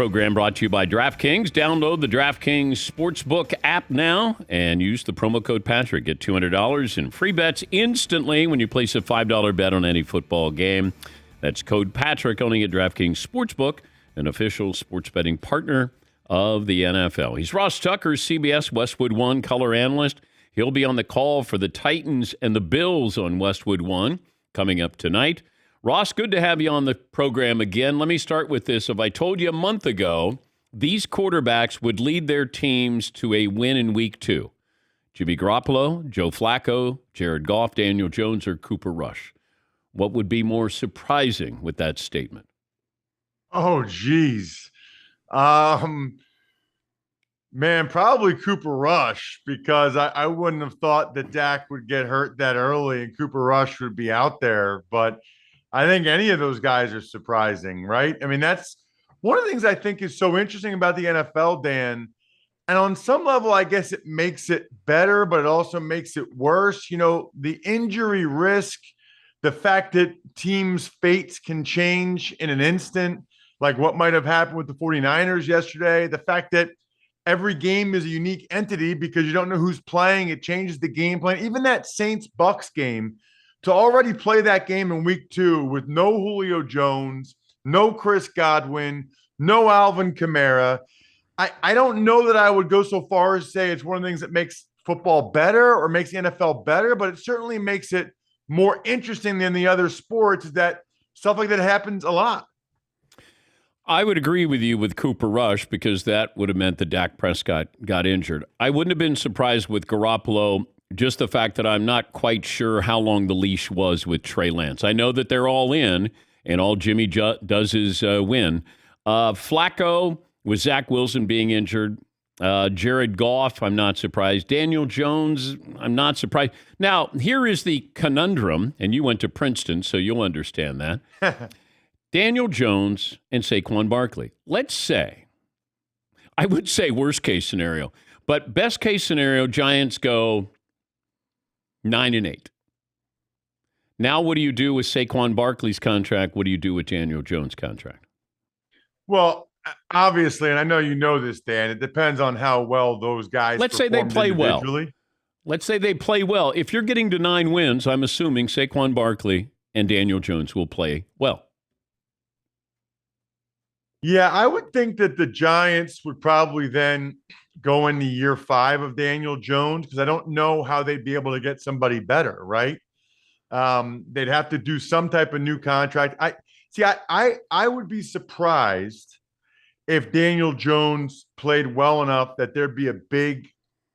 program brought to you by DraftKings. Download the DraftKings Sportsbook app now and use the promo code Patrick. Get $200 in free bets instantly when you place a $5 bet on any football game. That's code Patrick only at DraftKings Sportsbook, an official sports betting partner of the NFL. He's Ross Tucker, CBS Westwood One color analyst. He'll be on the call for the Titans and the Bills on Westwood One coming up tonight. Ross, good to have you on the program again. Let me start with this. If I told you a month ago these quarterbacks would lead their teams to a win in week 2, Jimmy Garoppolo, Joe Flacco, Jared Goff, Daniel Jones, or Cooper Rush, what would be more surprising with that statement? Oh, geez. Man, probably Cooper Rush, because I wouldn't have thought that Dak would get hurt that early and Cooper Rush would be out there. But I think any of those guys are surprising, right? I mean, that's one of the things I think is so interesting about the NFL, Dan. And on some level, I guess it makes it better, but it also makes it worse. You know, the injury risk, the fact that teams' fates can change in an instant, like what might have happened with the 49ers yesterday, the fact that every game is a unique entity because you don't know who's playing. It changes the game plan. Even that Saints-Bucks game, to already play that game in week 2 with no Julio Jones, no Chris Godwin, no Alvin Kamara, I don't know that I would go so far as say it's one of the things that makes football better or makes the NFL better, but it certainly makes it more interesting than the other sports, that stuff like that happens a lot. I would agree with you with Cooper Rush because that would have meant that Dak Prescott got injured. I wouldn't have been surprised with Garoppolo, just the fact that I'm not quite sure how long the leash was with Trey Lance. I know that they're all in, and all Jimmy does is win. Flacco, with Zach Wilson being injured. Jared Goff, I'm not surprised. Daniel Jones, I'm not surprised. Now, here is the conundrum, and you went to Princeton, so you'll understand that. Daniel Jones and Saquon Barkley. Let's say, I would say worst case scenario, but best case scenario, Giants go 9-8. Now, what do you do with Saquon Barkley's contract? What do you do with Daniel Jones' contract? Well, obviously, and I know you know this, Dan, it depends on how well those guys Let's say they play well. Let's say they play well. If you're getting to 9 wins, I'm assuming Saquon Barkley and Daniel Jones will play well. Yeah, I would think that the Giants would probably then go into year 5 of Daniel Jones, because I don't know how they'd be able to get somebody better, right? They'd have to do some type of new contract. I would be surprised if Daniel Jones played well enough that there'd be a big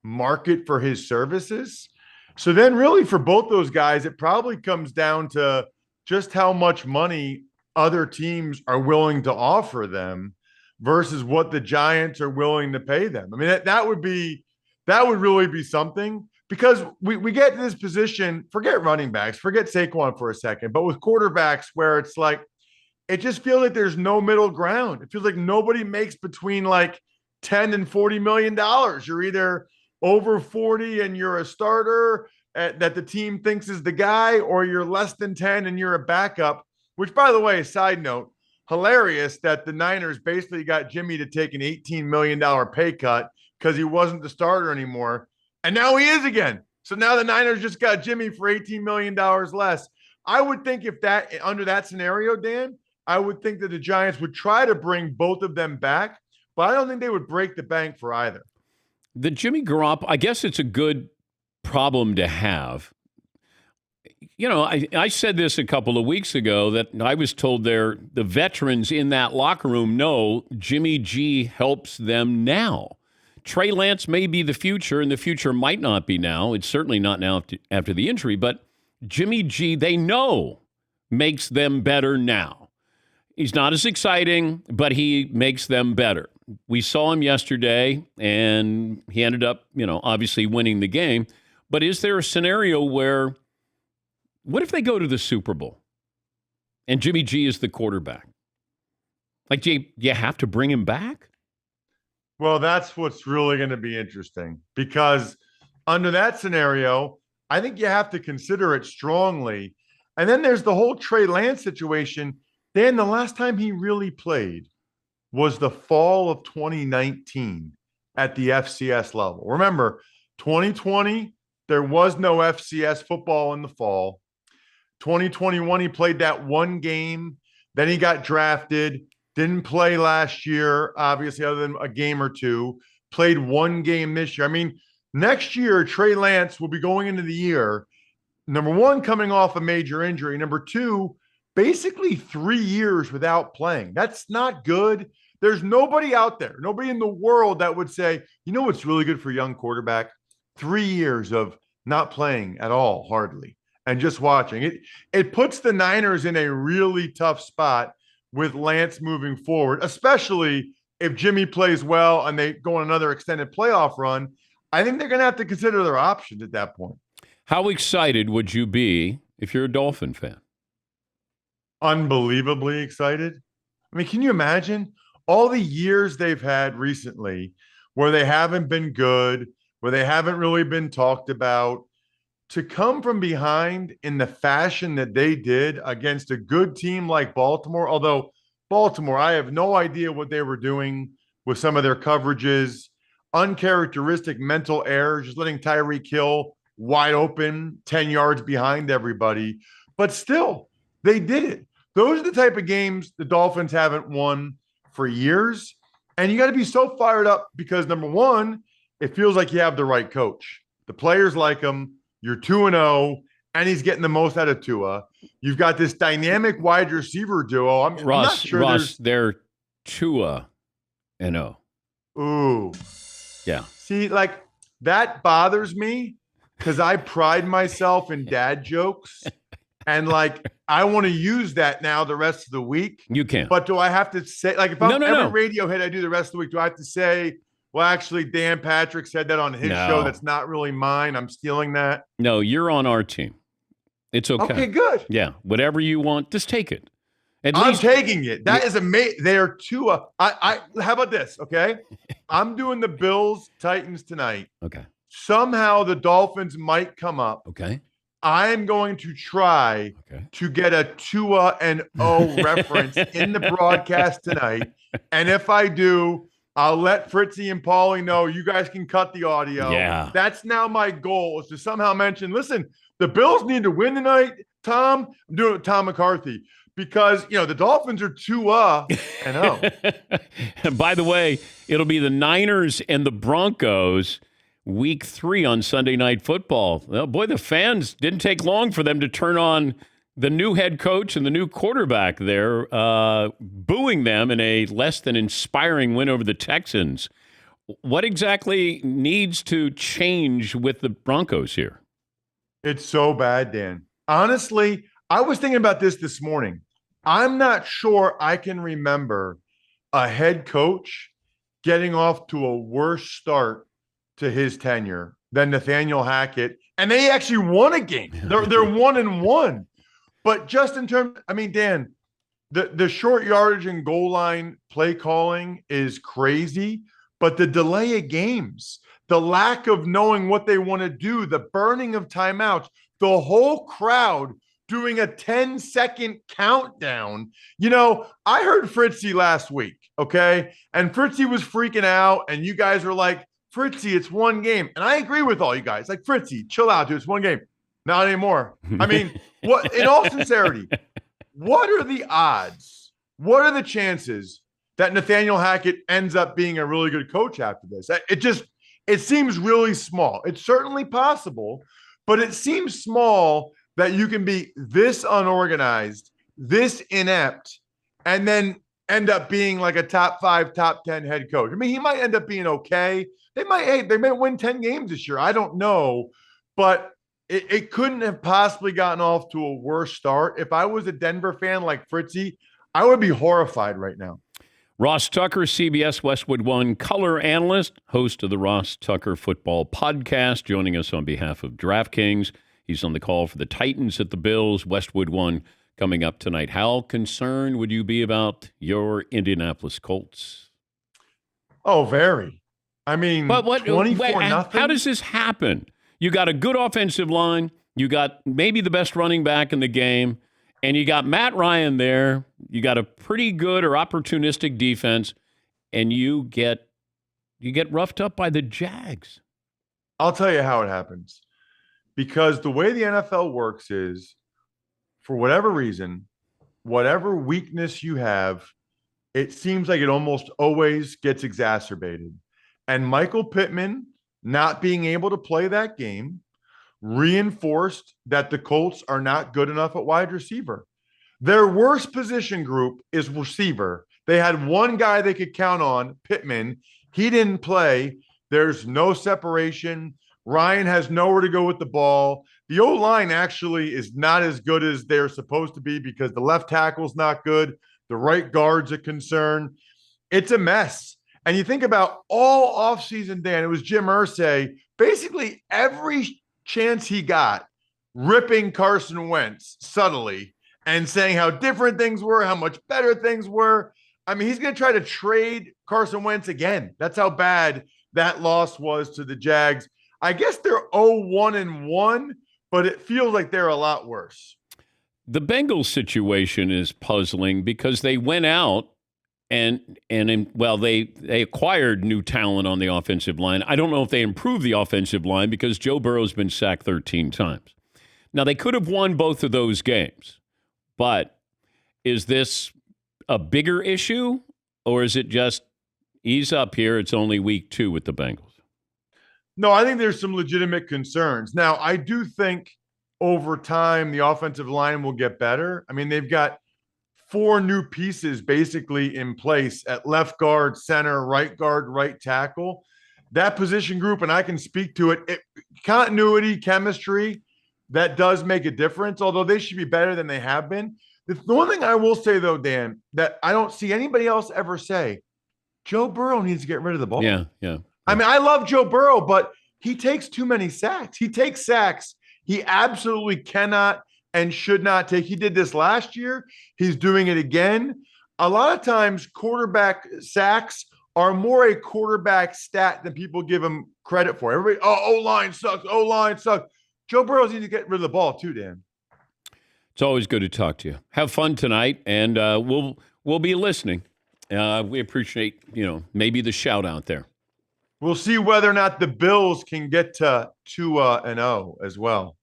market for his services. So then really for both those guys, it probably comes down to just how much money other teams are willing to offer them versus what the Giants are willing to pay them. I mean, that would really be something, because we get to this position, forget running backs, forget Saquon for a second, but with quarterbacks where it's like, it just feels like there's no middle ground. It feels like nobody makes between like $10 and $40 million. You're either over 40 and you're a starter that the team thinks is the guy, or you're less than 10 and you're a backup, which, by the way, side note, hilarious that the Niners basically got Jimmy to take an $18 million pay cut because he wasn't the starter anymore. And now he is again. So now the Niners just got Jimmy for $18 million less. I would think if that, under that scenario, Dan, I would think that the Giants would try to bring both of them back, but I don't think they would break the bank for either. The Jimmy Garoppolo, I guess it's a good problem to have. You know, I said this a couple of weeks ago that I was told the veterans in that locker room know Jimmy G helps them now. Trey Lance may be the future, and the future might not be now. It's certainly not now after the injury, but Jimmy G, they know, makes them better now. He's not as exciting, but he makes them better. We saw him yesterday, and he ended up, obviously winning the game. But is there a scenario where, what if they go to the Super Bowl and Jimmy G is the quarterback? Like, do you have to bring him back? Well, that's what's really going to be interesting, because under that scenario, I think you have to consider it strongly. And then there's the whole Trey Lance situation. Dan, the last time he really played was the fall of 2019 at the FCS level. Remember, 2020, there was no FCS football in the fall. 2021, he played that one game. Then he got drafted. Didn't play last year, obviously, other than a game or two. Played one game this year. I mean, next year, Trey Lance will be going into the year, number one, coming off a major injury. Number two, basically 3 years without playing. That's not good. There's nobody out there, nobody in the world that would say, you know what's really good for a young quarterback? 3 years of not playing at all, hardly, and just watching. It puts the Niners in a really tough spot with Lance moving forward, especially if Jimmy plays well and they go on another extended playoff run. I think they're going to have to consider their options at that point. How excited would you be if you're a Dolphin fan? Unbelievably excited. I mean, can you imagine all the years they've had recently where they haven't been good, where they haven't really been talked about, to come from behind in the fashion that they did against a good team like Baltimore? Although Baltimore, I have no idea what they were doing with some of their coverages, uncharacteristic mental errors, just letting Tyreek Hill wide open 10 yards behind everybody. But still, they did it. Those are the type of games the Dolphins haven't won for years. And you got to be so fired up because, number one, it feels like you have the right coach. The players like him. You're 2-0, and he's getting the most out of Tua. You've got this dynamic wide receiver duo. I'm not sure. Ross, they're 2-0. Ooh. Yeah. See, like, that bothers me because I pride myself in dad jokes. And, like, I want to use that now the rest of the week. You can. But do I have to say, like, if I'm every Radiohead I do the rest of the week, do I have to say, well, actually, Dan Patrick said that on his show. That's not really mine. I'm stealing that. No, you're on our team. It's okay. Okay, good. Yeah, whatever you want, just take it. I'm taking it. That is amazing. They are two. How about this? Okay, I'm doing the Bills Titans tonight. Okay. Somehow the Dolphins might come up. Okay. I'm going to try to get a 2-0 reference in the broadcast tonight, and if I do, I'll let Fritzy and Paulie know. You guys can cut the audio. Yeah. That's now my goal, is to somehow mention, listen, the Bills need to win tonight, Tom. I'm doing it with Tom McCarthy because, the Dolphins are 2-0. And by the way, it'll be the Niners and the Broncos week 3 on Sunday Night Football. Well, boy, the fans didn't take long for them to turn on the new head coach and the new quarterback there, booing them in a less than inspiring win over the Texans. What exactly needs to change with the Broncos here? It's so bad, Dan. Honestly, I was thinking about this morning. I'm not sure I can remember a head coach getting off to a worse start to his tenure than Nathaniel Hackett. And they actually won a game. They're 1-1. But just in terms, I mean, Dan, the short yardage and goal line play calling is crazy, but the delay of games, the lack of knowing what they want to do, the burning of timeouts, the whole crowd doing a 10-second countdown. I heard Fritzy last week, okay? And Fritzy was freaking out, and you guys were like, Fritzy, it's one game. And I agree with all you guys. Like, Fritzy, chill out, dude. It's one game. Not anymore. I mean, what? In all sincerity, what are the odds? What are the chances that Nathaniel Hackett ends up being a really good coach after this? It seems really small. It's certainly possible, but it seems small that you can be this unorganized, this inept, and then end up being like a top 5, top 10 head coach. I mean, he might end up being okay. They might win 10 games this year. I don't know, but it couldn't have possibly gotten off to a worse start. If I was a Denver fan like Fritzy, I would be horrified right now. Ross Tucker, CBS Westwood One color analyst, host of the Ross Tucker Football Podcast, joining us on behalf of DraftKings. He's on the call for the Titans at the Bills. Westwood One coming up tonight. How concerned would you be about your Indianapolis Colts? Oh, very. I mean, 24-0. How does this happen? You got a good offensive line. You got maybe the best running back in the game. And you got Matt Ryan there. You got a pretty good or opportunistic defense. and you get roughed up by the Jags. I'll tell you how it happens. Because the way the NFL works is, for whatever reason, whatever weakness you have, it seems like it almost always gets exacerbated. And Michael Pittman not being able to play that game reinforced that the Colts are not good enough at wide receiver. Their worst position group is receiver. They had one guy they could count on, Pittman. He didn't play. There's no separation. Ryan has nowhere to go with the ball. The O-line actually is not as good as they're supposed to be because the left tackle's not good. The right guard's a concern. It's a mess. And you think about all offseason, Dan, it was Jim Irsay, basically every chance he got, ripping Carson Wentz subtly and saying how different things were, how much better things were. I mean, he's going to try to trade Carson Wentz again. That's how bad that loss was to the Jags. I guess they're 0-1-1, but it feels like they're a lot worse. The Bengals situation is puzzling because they went out and they acquired new talent on the offensive line. I don't know if they improved the offensive line because Joe Burrow's been sacked 13 times. Now, they could have won both of those games, but is this a bigger issue or is it just ease up here? It's only week 2 with the Bengals. No, I think there's some legitimate concerns. Now, I do think over time the offensive line will get better. I mean, they've got 4 new pieces basically in place at left guard, center, right guard, right tackle. That position group, and I can speak to it, continuity, chemistry, that does make a difference, although they should be better than they have been. The one thing I will say, though, Dan, that I don't see anybody else ever say, Joe Burrow needs to get rid of the ball. Yeah. I mean, I love Joe Burrow, but he takes too many sacks. He takes sacks he absolutely cannot and should not take. He did this last year. He's doing it again. A lot of times quarterback sacks are more a quarterback stat than people give him credit for. Everybody, O-line sucks. O-line sucks. Joe Burrow needs to get rid of the ball too, Dan. It's always good to talk to you. Have fun tonight, and we'll be listening. We appreciate, maybe the shout out there. We'll see whether or not the Bills can get to 2-0 as well.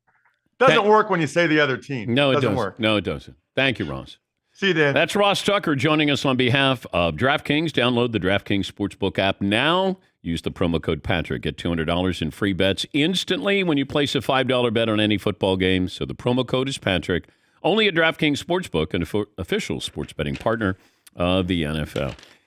Doesn't work when you say the other team. No, it doesn't doesn't work. No, it doesn't. Thank you, Ross. See you, Dan. That's Ross Tucker joining us on behalf of DraftKings. Download the DraftKings Sportsbook app now. Use the promo code Patrick. Get $200 in free bets instantly when you place a $5 bet on any football game. So the promo code is Patrick. Only at DraftKings Sportsbook, an official sports betting partner of the NFL.